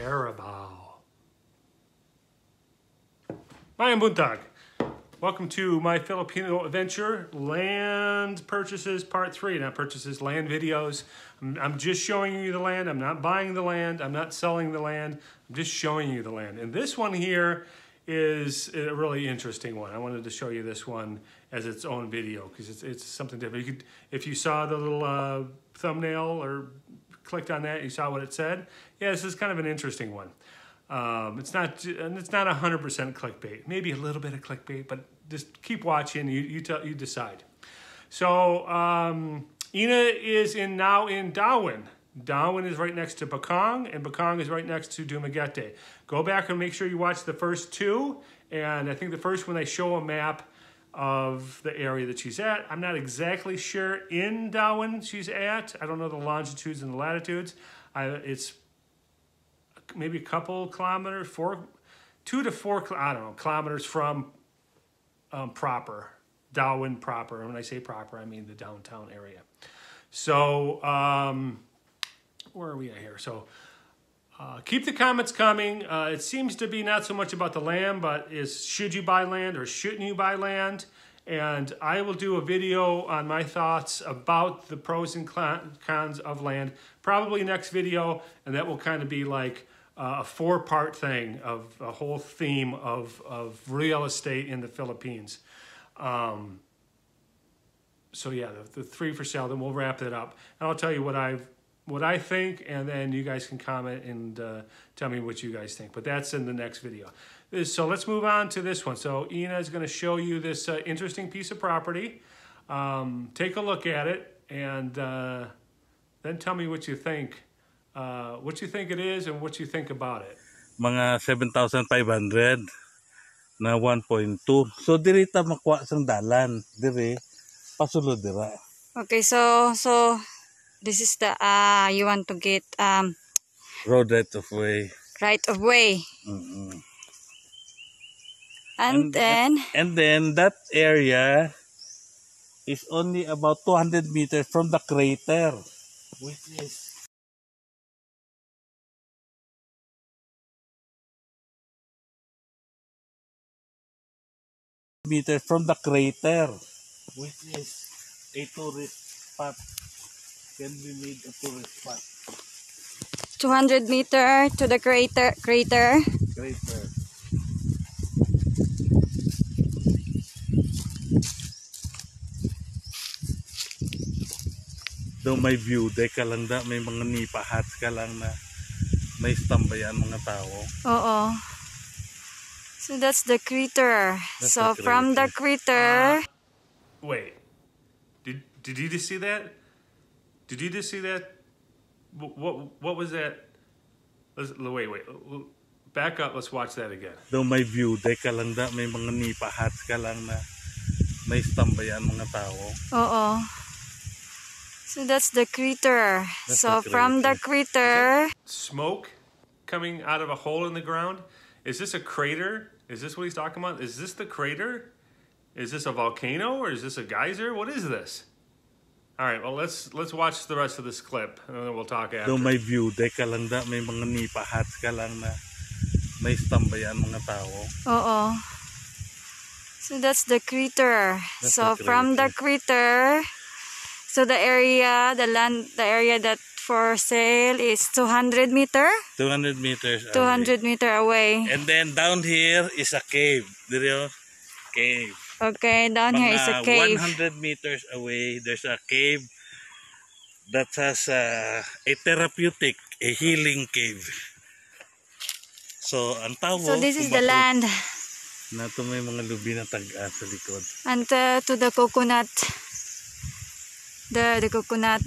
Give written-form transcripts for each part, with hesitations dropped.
Carabao. Mayang buntag. Welcome to my Filipino adventure, land purchases part 3. Not purchases, land videos. I'm just showing you the land. I'm not buying the land. I'm not selling the land. I'm just showing you the land. And this one here is a really interesting one. I wanted to show you this one as its own video because it's something different. You could, if you saw the little thumbnail or clicked on that, you saw what it said. Yeah, this is kind of an interesting one. It's not 100% clickbait. Maybe a little bit of clickbait, but just keep watching. You decide. So Yna is now in Dauin. Dauin is right next to Bakong, and Bakong is right next to Dumaguete. Go back and make sure you watch the first two. And I think the first one, they show a map of the area that she's at. I'm not exactly sure in Dauin she's at. I don't know the longitudes and the latitudes. It's maybe a couple kilometers, 2 to 4, I don't know, kilometers from proper, Dauin proper. And when I say proper, I mean the downtown area. So, where are we at here? So, keep the comments coming. It seems to be not so much about the land, but should you buy land or shouldn't you buy land? And I will do a video on my thoughts about the pros and cons of land, probably next video, and that will kind of be like a 4-part thing of a whole theme of real estate in the Philippines. So yeah, the 3 for sale, then we'll wrap it up. And I'll tell you what I think, and then you guys can comment and tell me what you guys think. But that's in the next video. So let's move on to this one. So Yna is going to show you this interesting piece of property. Take a look at it, and then tell me what you think. What you think it is and what you think about it. Mga 7,500 na 1.2. So diri ta makuha sang dalan, diri pasulod dira. Okay, so this is the you want to get Road right of way. right of way. And then that area is only about 200 meters from the crater, which is a tourist spot. Can be made a tourist spot. 200 meter to the crater. Daw may view, deka lang da, may mga nipahats ka lang na may stambayan mga tao. Oo. So that's the crater. So from the crater. Wait, did you just see that? Did you just see that? What was that? Wait. Back up. Let's watch that again. Daw may view, deka lang da, may mga nipahats ka lang na may stambayan mga tao. Oo. So that's the crater. So from the crater. Smoke coming out of a hole in the ground. Is this a crater? Is this what he's talking about? Is this the crater? Is this a volcano or is this a geyser? What is this? All right, well, let's watch the rest of this clip and then we'll talk after. Daw may view, deka lang da, may mga nipahats ka lang na may stambayan mga tao. Oo. So that's the crater. So from the crater. So the area that for sale is 200 meter? 200 meters away. 200 meter away. And then down here is a cave. There cave. Okay, down here is a cave. 100 meters away, there's a cave that has a therapeutic, a healing cave. So, ang tao, so this is the land. Nato may mga lubi na tag-a sa likod. And to the coconut. The coconut.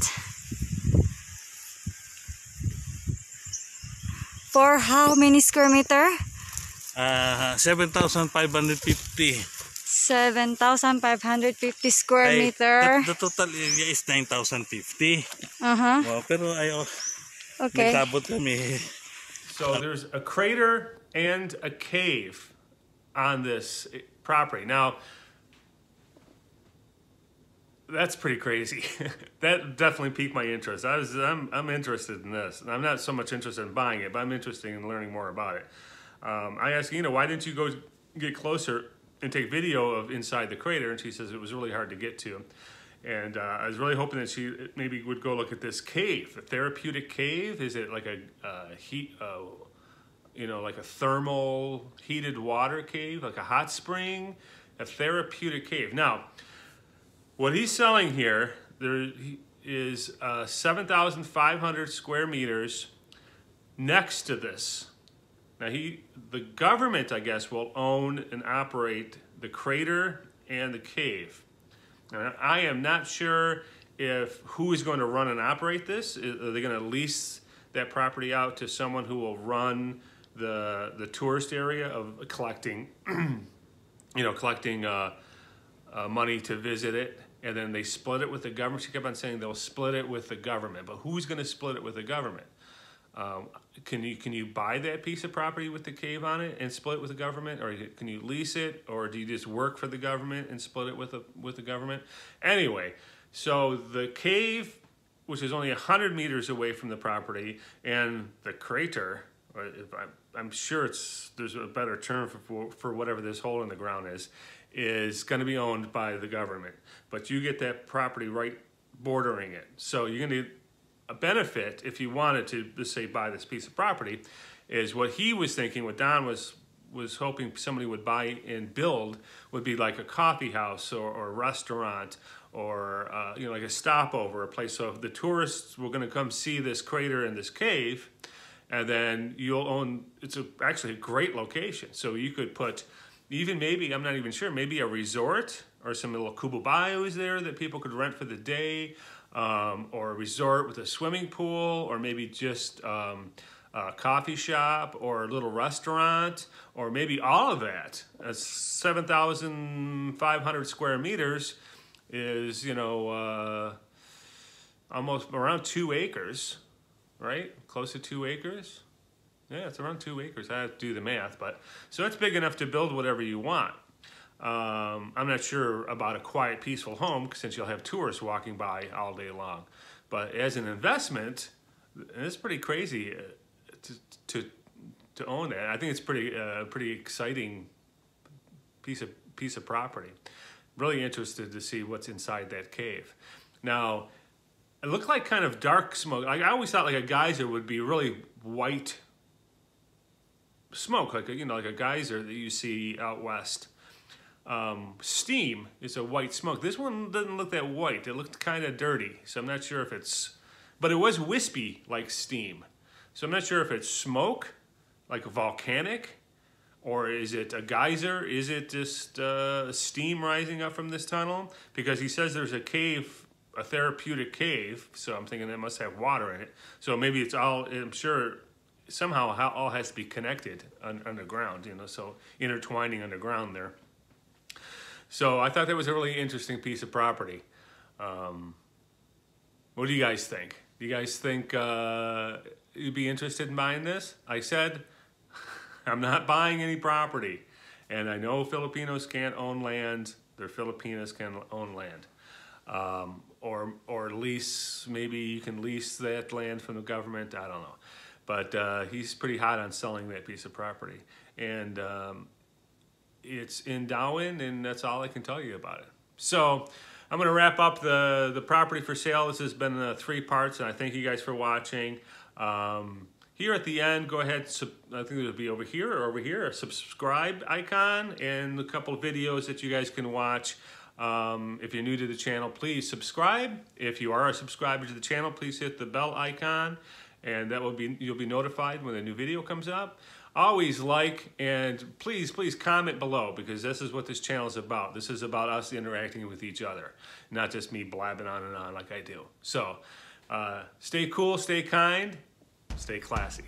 For how many square meter? 7,550. 7,550 square meter. The total area is 9,050. Well, pero okay. Nagkabot kami. So there's a crater and a cave on this property. Now, that's pretty crazy. That definitely piqued my interest. I'm interested in this. I'm not so much interested in buying it, but I'm interested in learning more about it. I asked Yna, why didn't you go get closer and take video of inside the crater? And she says it was really hard to get to. And I was really hoping that she maybe would go look at this cave, a therapeutic cave. Is it like a like a thermal heated water cave, like a hot spring, a therapeutic cave? Now, what he's selling here, there is 7,500 square meters next to this. Now, the government, I guess, will own and operate the crater and the cave. Now, I am not sure who is going to run and operate this. Are they going to lease that property out to someone who will run the tourist area of collecting, collecting money to visit it, and then they split it with the government? She kept on saying they'll split it with the government, but who's going to split it with the government? Can you buy that piece of property with the cave on it and split it with the government, or can you lease it, or do you just work for the government and split it with the government? Anyway, so the cave, which is only 100 meters away from the property, and the crater, I'm sure there's a better term for whatever this hole in the ground is going to be owned by the government, but you get that property right bordering it. So you're going to a benefit, if you wanted to, just say, buy this piece of property, is what he was thinking, what Don was hoping somebody would buy and build, would be like a coffee house or a restaurant, or like a stopover, a place. So if the tourists were going to come see this crater and this cave, and then you'll own, actually a great location. So you could put, even maybe, I'm not even sure, maybe a resort or some little kububayos there that people could rent for the day, or a resort with a swimming pool, or maybe just a coffee shop or a little restaurant, or maybe all of that. 7,500 square meters is, almost around 2 acres, right? Close to 2 acres. Yeah, it's around 2 acres. I have to do the math, but so it's big enough to build whatever you want. I'm not sure about a quiet, peaceful home, since you'll have tourists walking by all day long. But as an investment, it's pretty crazy to own that. I think it's pretty exciting piece of property. Really interested to see what's inside that cave. Now, it looked like kind of dark smoke. I always thought like a geyser would be really white smoke, like a geyser that you see out west. Steam is a white smoke. This one doesn't look that white. It looked kind of dirty, so I'm not sure if but it was wispy like steam. So I'm not sure if it's smoke, like volcanic, or is it a geyser? Is it just steam rising up from this tunnel? Because he says there's a cave, a therapeutic cave, so I'm thinking that must have water in it. So maybe it's all, I'm sure somehow all has to be connected underground, so intertwining underground there. So I thought that was a really interesting piece of property. What do you guys think? Do you guys think you'd be interested in buying this? I said, I'm not buying any property. And I know Filipinos can't own land. Their Filipinas can own land. Or lease, maybe you can lease that land from the government. I don't know. But he's pretty hot on selling that piece of property. And it's in Dauin, and that's all I can tell you about it. So I'm going to wrap up the property for sale. This has been 3 parts, and I thank you guys for watching. Here at the end, go ahead, I think it'll be over here or over here, a subscribe icon and a couple of videos that you guys can watch. If you're new to the channel, please subscribe. If you are a subscriber to the channel, please hit the bell icon, and you'll be notified when a new video comes up. Always like, and please comment below, because this is what this channel is about. This is about us interacting with each other, not just me blabbing on and on like I do. So stay cool, stay kind, stay classy.